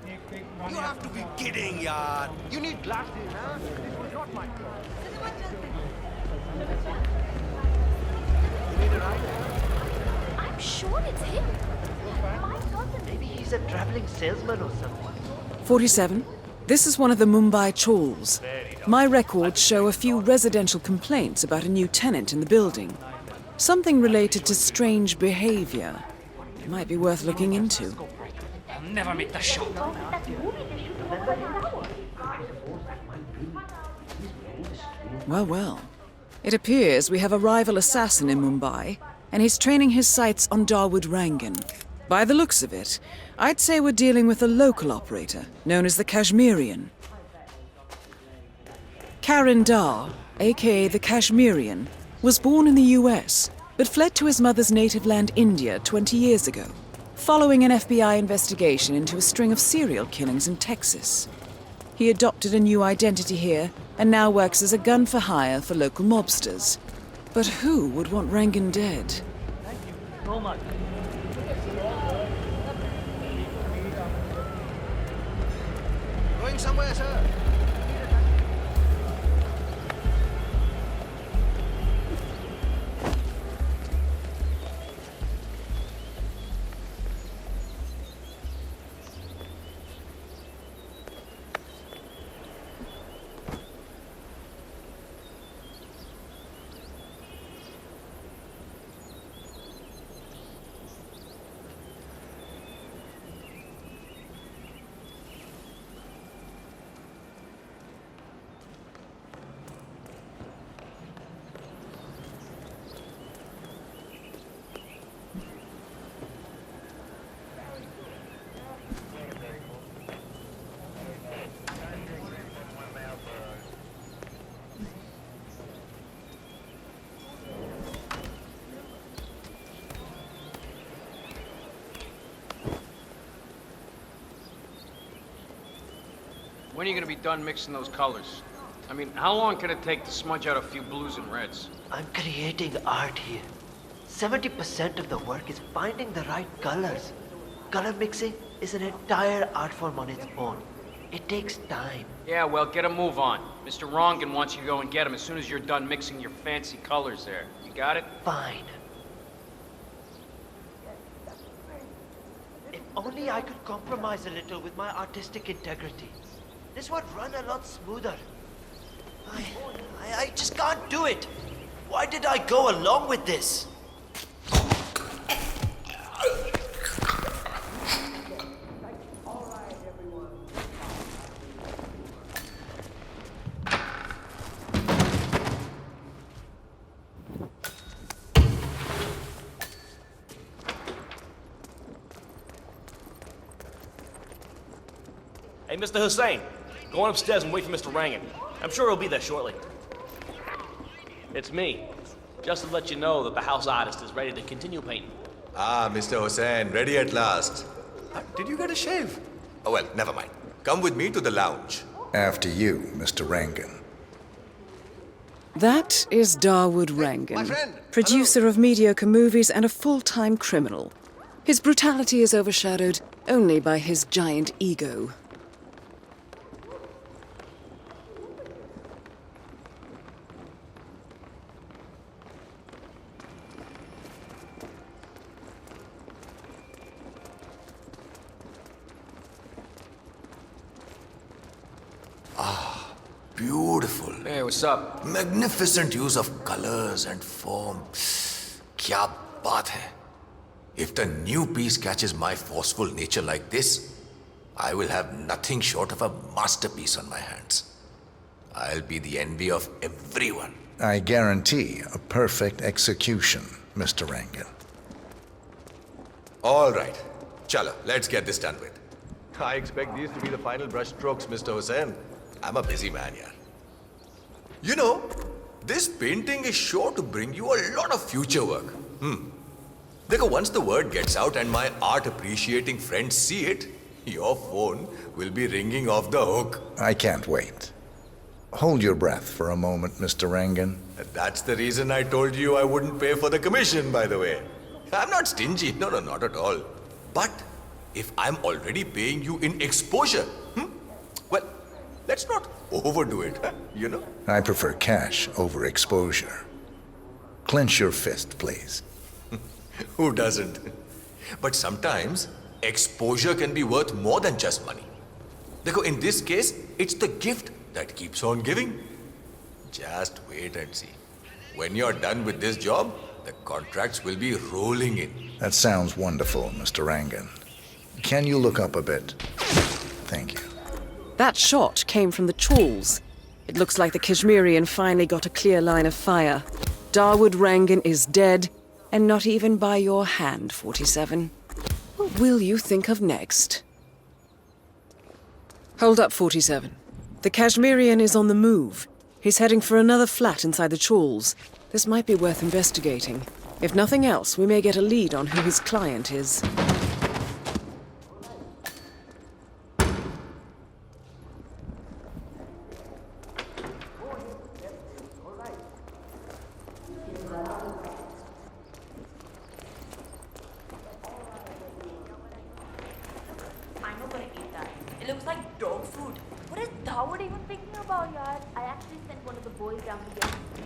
You have to be kidding, yaar. You need glasses, huh? This was not my fault. You need a ride? I'm sure it's him. My God, Maybe he's a traveling salesman or something. 47. This is one of the Mumbai chawls. My records show a few residential complaints about a new tenant in the building. Something related to strange behavior. It might be worth looking into. I'll never make the shot. Well, well. It appears we have a rival assassin in Mumbai, and he's training his sights on Dawood Rangan. By the looks of it, I'd say we're dealing with a local operator, known as the Kashmirian. Karan Dar, aka the Kashmirian, was born in the US, but fled to his mother's native land, India, 20 years ago, following an FBI investigation into a string of serial killings in Texas. He adopted a new identity here, and now works as a gun for hire for local mobsters. But who would want Rangan dead? Thank you so much. Going somewhere, sir? When are you gonna be done mixing those colors? I mean, how long can it take to smudge out a few blues and reds? I'm creating art here. 70% of the work is finding the right colors. Color mixing is an entire art form on its own. It takes time. Yeah, well, get a move on. Mr. Rongan wants you to go and get him as soon as you're done mixing your fancy colors there. You got it? Fine. If only I could compromise a little with my artistic integrity. This would run a lot smoother. I just can't do it. Why did I go along with this? Hey, Mr. Hussain, go on upstairs and wait for Mr. Rangan. I'm sure he'll be there shortly. It's me. Just to let you know that the house artist is ready to continue painting. Ah, Mr. Hussain, ready at last. Did you get a shave? Oh, well, never mind. Come with me to the lounge. After you, Mr. Rangan. That is Dawood my Rangan, friend. producer of mediocre movies and a full-time criminal. His brutality is overshadowed only by his giant ego. Beautiful. Hey, what's up? Magnificent use of colors and form. Kya baat hai. If the new piece catches my forceful nature like this, I will have nothing short of a masterpiece on my hands. I'll be the envy of everyone. I guarantee a perfect execution, Mr. Rangan. All right. Chalo, let's get this done with. I expect these to be the final brush strokes, Mr. Hussain. I'm a busy man, yeah. You know, this painting is sure to bring you a lot of future work. Because once the word gets out and my art appreciating friends see it, your phone will be ringing off the hook. I can't wait. Hold your breath for a moment, Mr. Rangan. That's the reason I told you I wouldn't pay for the commission, by the way. I'm not stingy. No, not at all. But if I'm already paying you in exposure? Well, let's not overdo it, you know? I prefer cash over exposure. Clench your fist, please. Who doesn't? But sometimes exposure can be worth more than just money. Dekho, in this case, it's the gift that keeps on giving. Just wait and see. When you're done with this job, the contracts will be rolling in. That sounds wonderful, Mr. Rangan. Can you look up a bit? Thank you. That shot came from the chawls. It looks like the Kashmirian finally got a clear line of fire. Dawood Rangan is dead, and not even by your hand, 47. What will you think of next? Hold up, 47. The Kashmirian is on the move. He's heading for another flat inside the chawls. This might be worth investigating. If nothing else, we may get a lead on who his client is. I'm not gonna eat that. It looks like dog food. What is Dawood even thinking about, yaar? I actually sent one of the boys down to get his food.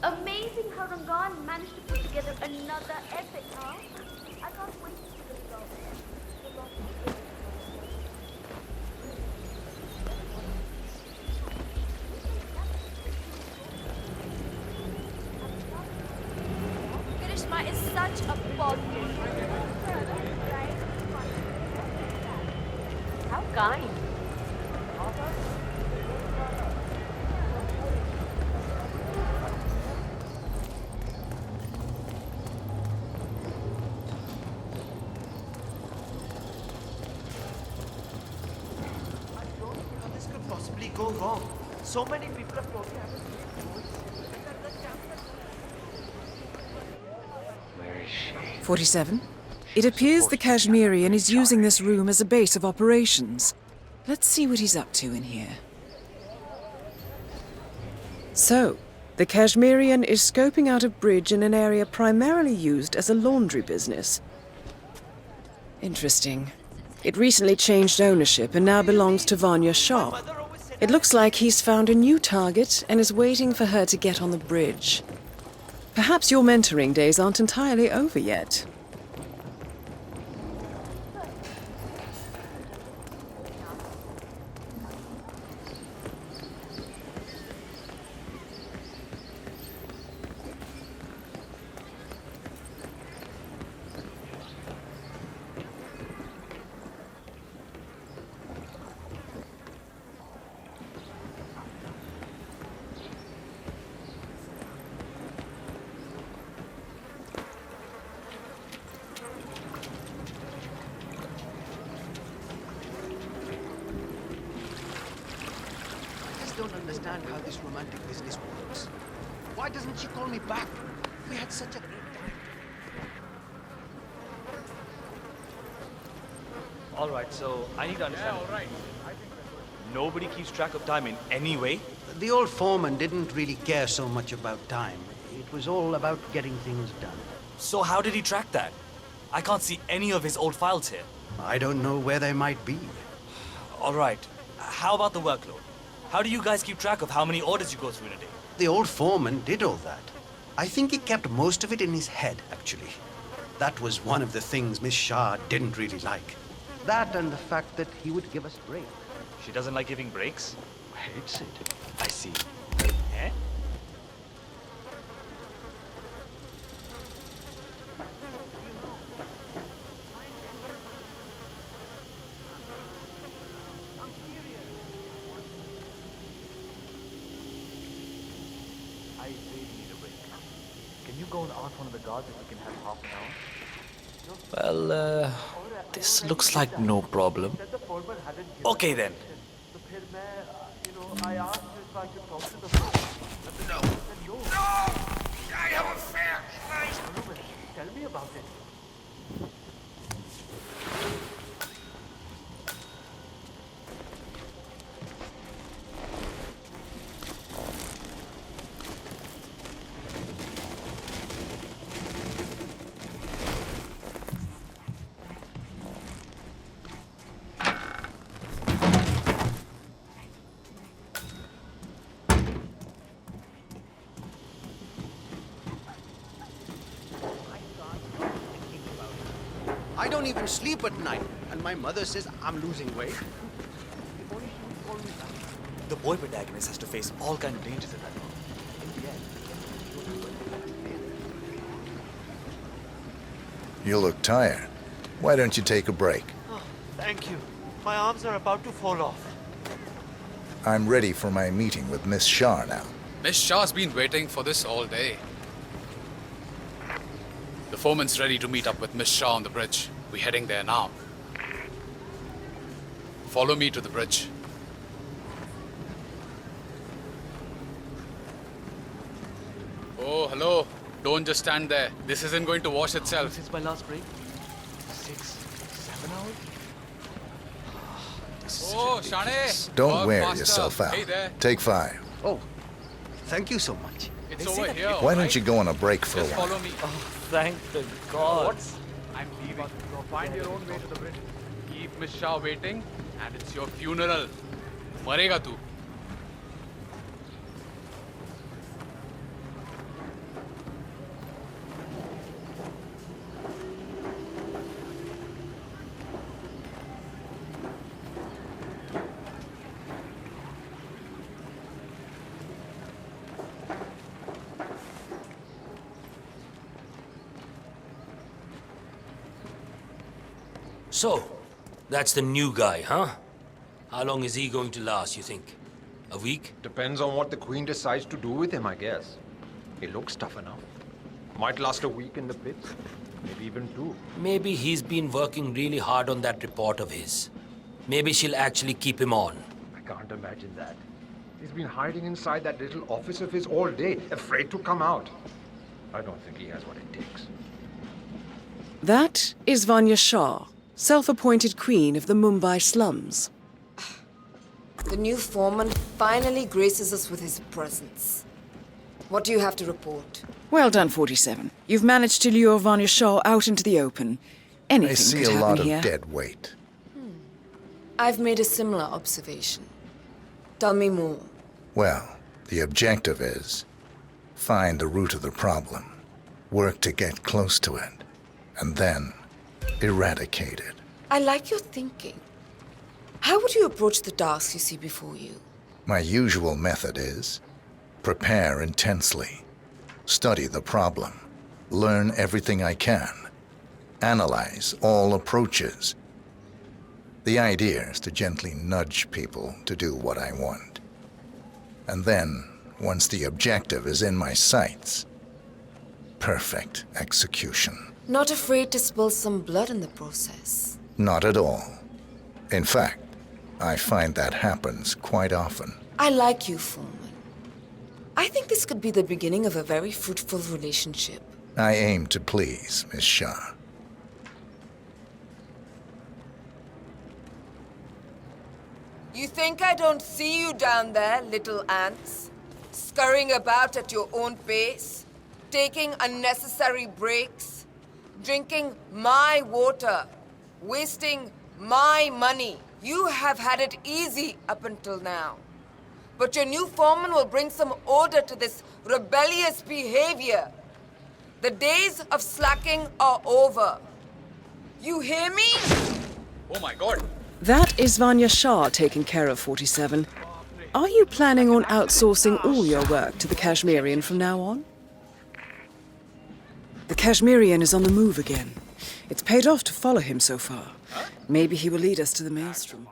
Amazing how Rangan managed to put together another epic, huh? I can't wait to see the result. Karishma is such a positive. How kind. How this could possibly go wrong? So many people have told me I was 47. It appears the Kashmirian is using this room as a base of operations. Let's see what he's up to in here. So, the Kashmirian is scoping out a bridge in an area primarily used as a laundry business. Interesting. It recently changed ownership and now belongs to Vanya Shah. It looks like he's found a new target and is waiting for her to get on the bridge. Perhaps your mentoring days aren't entirely over yet. I don't understand how this romantic business works. Why doesn't she call me back? We had such a great time. All right, so I need to understand. Nobody keeps track of time in any way? The old foreman didn't really care so much about time. It was all about getting things done. So how did he track that? I can't see any of his old files here. I don't know where they might be. All right, how about the workload? How do you guys keep track of how many orders you go through in a day? The old foreman did all that. I think he kept most of it in his head, actually. That was one of the things Miss Shah didn't really like. That and the fact that he would give us breaks. She doesn't like giving breaks? Hates it. I see. Eh? I really need a break. Can you go and ask one of the guards if we can have half an hour? Well, this looks like no problem. Okay then. I asked if I could talk to the No! No! I have a fair fight! Tell me about it. I don't even sleep at night, and my mother says I'm losing weight. The boy protagonist has to face all kinds of dangers in that world. In the end, You look tired. Why don't you take a break? oh, thank you. My arms are about to fall off. I'm ready for my meeting with Miss Shah now. Miss Shah's been waiting for this all day. The foreman's ready to meet up with Miss Shah on the bridge. We're heading there now. Follow me to the bridge. Oh, hello. Don't just stand there. This isn't going to wash itself. Since my last break? 6, 7 hours? Oh, Shane. Don't Work wear faster. yourself out. Hey there. Take 5. Oh, thank you so much. It's They say over that here. Why don't right? you go on a break for a Just while? follow me. Oh, thank the gods. I'm leaving. Find your own way to the bridge. Keep Miss Shah waiting, and it's your funeral. Marega tu. So, that's the new guy, huh? How long is he going to last, you think? A week? Depends on what the Queen decides to do with him, I guess. He looks tough enough. Might last a week in the pits, maybe even 2. Maybe he's been working really hard on that report of his. Maybe she'll actually keep him on. I can't imagine that. He's been hiding inside that little office of his all day, afraid to come out. I don't think he has what it takes. That is Vanya Shah, self-appointed queen of the Mumbai slums. The new foreman finally graces us with his presence. What do you have to report? Well done, 47. You've managed to lure Vanya Shah out into the open. Anything I see could a happen lot of here. dead weight. I've made a similar observation. Tell me more. Well, the objective is find the root of the problem, work to get close to it, and then eradicate it. I like your thinking. How would you approach the tasks you see before you? My usual method is prepare intensely, study the problem, learn everything I can, analyze all approaches. The idea is to gently nudge people to do what I want. And then, once the objective is in my sights, perfect execution. Not afraid to spill some blood in the process? Not at all. In fact, I find that happens quite often. I like you, foreman. I think this could be the beginning of a very fruitful relationship. I aim to please, Miss Shah. You think I don't see you down there, little ants? Scurrying about at your own pace? Taking unnecessary breaks? Drinking my water? Wasting my money? You have had it easy up until now. But your new foreman will bring some order to this rebellious behavior. The days of slacking are over. You hear me? Oh my God. That is Vanya Shah taking care of 47. Are you planning on outsourcing all your work to the Kashmirian from now on? The Kashmirian is on the move again. It's paid off to follow him so far. Maybe he will lead us to the maelstrom.